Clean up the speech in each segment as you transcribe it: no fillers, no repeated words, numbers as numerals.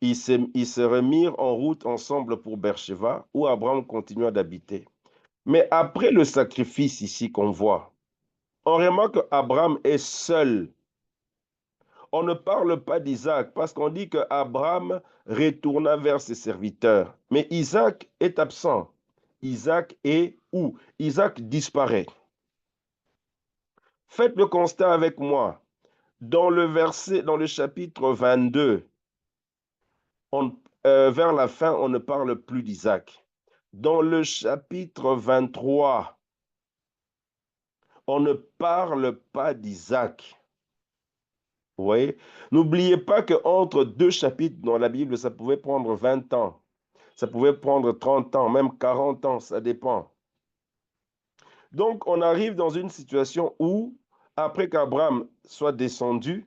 Ils se remirent en route ensemble pour Beersheba, où Abraham continua d'habiter. Mais après le sacrifice ici qu'on voit, on remarque qu'Abraham est seul. On ne parle pas d'Isaac parce qu'on dit qu'Abraham retourna vers ses serviteurs. Mais Isaac est absent. Isaac est où? Isaac disparaît. Faites le constat avec moi. Dans le chapitre 22, on, vers la fin, on ne parle plus d'Isaac. Dans le chapitre 23, on ne parle pas d'Isaac. Vous voyez? N'oubliez pas qu'entre deux chapitres dans la Bible, ça pouvait prendre 20 ans, ça pouvait prendre 30 ans, même 40 ans, ça dépend. Donc, on arrive dans une situation où, après qu'Abraham soit descendu,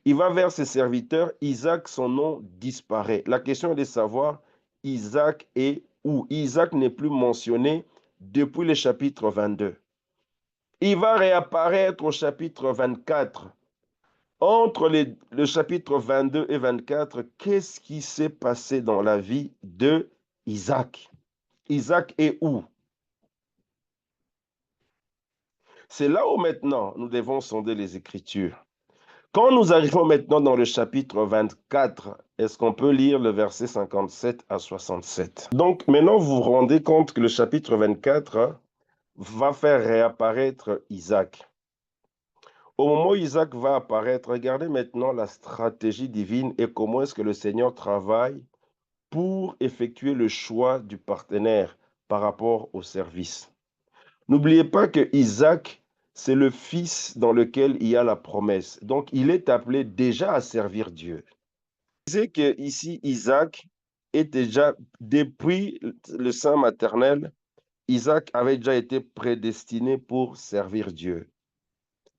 il va vers ses serviteurs, Isaac, son nom disparaît. La question est de savoir, Isaac est où? Isaac n'est plus mentionné depuis le chapitre 22. Il va réapparaître au chapitre 24. Entre le chapitre 22 et 24, qu'est-ce qui s'est passé dans la vie de Isaac? Isaac est où? C'est là où maintenant nous devons sonder les Écritures. Quand nous arrivons maintenant dans le chapitre 24, est-ce qu'on peut lire le verset 57 à 67? Donc maintenant, vous vous rendez compte que le chapitre 24 va faire réapparaître Isaac. Au moment où Isaac va apparaître, regardez maintenant la stratégie divine et comment est-ce que le Seigneur travaille pour effectuer le choix du partenaire par rapport au service. N'oubliez pas que Isaac, c'est le fils dans lequel il y a la promesse. Donc, il est appelé déjà à servir Dieu. Vous savez que ici, Isaac est déjà, depuis le sein maternel, Isaac avait déjà été prédestiné pour servir Dieu.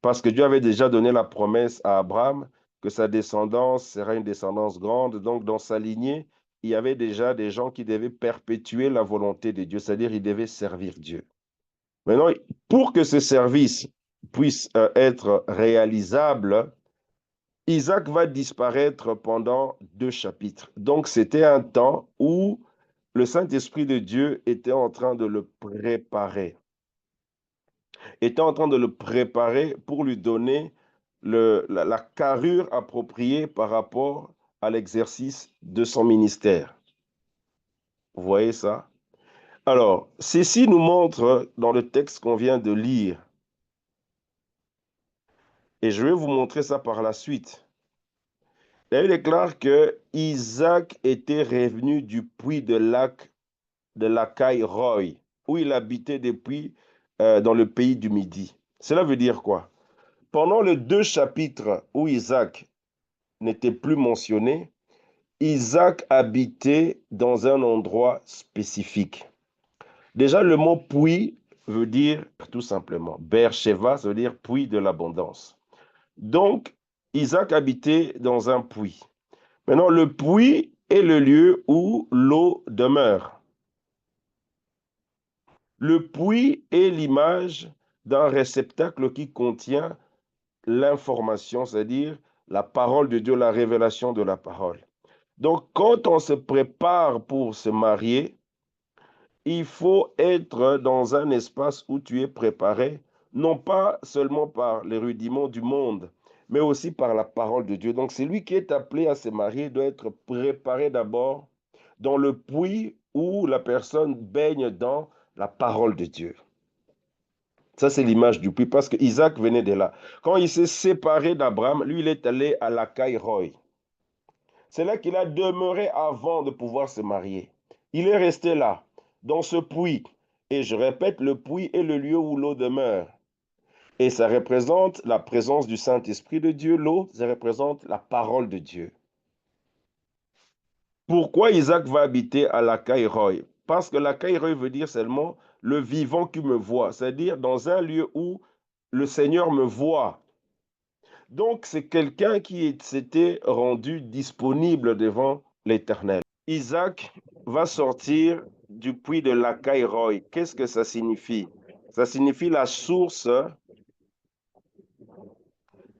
Parce que Dieu avait déjà donné la promesse à Abraham que sa descendance sera une descendance grande. Donc, dans sa lignée, il y avait déjà des gens qui devaient perpétuer la volonté de Dieu, c'est-à-dire ils devaient servir Dieu. Maintenant, pour que ce service puisse être réalisable, Isaac va disparaître pendant 2 chapitres. Donc, c'était un temps où le Saint-Esprit de Dieu était en train de le préparer. Était en train de le préparer pour lui donner la carrure appropriée par rapport à l'exercice de son ministère. Vous voyez ça? Alors, ceci nous montre dans le texte qu'on vient de lire, et je vais vous montrer ça par la suite. Il déclare que Isaac était revenu du puits de Lacaille Roy, où il habitait depuis dans le pays du Midi. Cela veut dire quoi? Pendant les 2 chapitres où Isaac n'était plus mentionné, Isaac habitait dans un endroit spécifique. Déjà, le mot puits veut dire tout simplement, Beersheba, ça veut dire puits de l'abondance. Donc, Isaac habitait dans un puits. Maintenant, le puits est le lieu où l'eau demeure. Le puits est l'image d'un réceptacle qui contient l'information, c'est-à-dire la parole de Dieu, la révélation de la parole. Donc, quand on se prépare pour se marier, il faut être dans un espace où tu es préparé, non pas seulement par les rudiments du monde, mais aussi par la parole de Dieu. Donc, celui qui est appelé à se marier doit être préparé d'abord dans le puits où la personne baigne dans la parole de Dieu. Ça, c'est l'image du puits, parce que Isaac venait de là. Quand il s'est séparé d'Abraham, lui, il est allé à Lacaille Roy. C'est là qu'il a demeuré avant de pouvoir se marier. Il est resté là, dans ce puits. Et je répète, le puits est le lieu où l'eau demeure. Et ça représente la présence du Saint-Esprit de Dieu. L'eau, ça représente la parole de Dieu. Pourquoi Isaac va habiter à la Roy? Parce que la Roy veut dire seulement le vivant qui me voit, c'est-à-dire dans un lieu où le Seigneur me voit. Donc, c'est quelqu'un qui s'était rendu disponible devant l'Éternel. Isaac va sortir du puits de Lacaïroï. Qu'est-ce que ça signifie? Ça signifie la source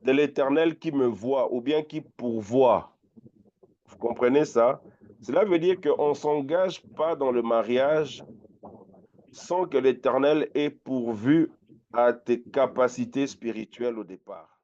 de l'Éternel qui me voit ou bien qui pourvoit. Vous comprenez ça? Cela veut dire qu'on ne s'engage pas dans le mariage sans que l'Éternel ait pourvu à tes capacités spirituelles au départ.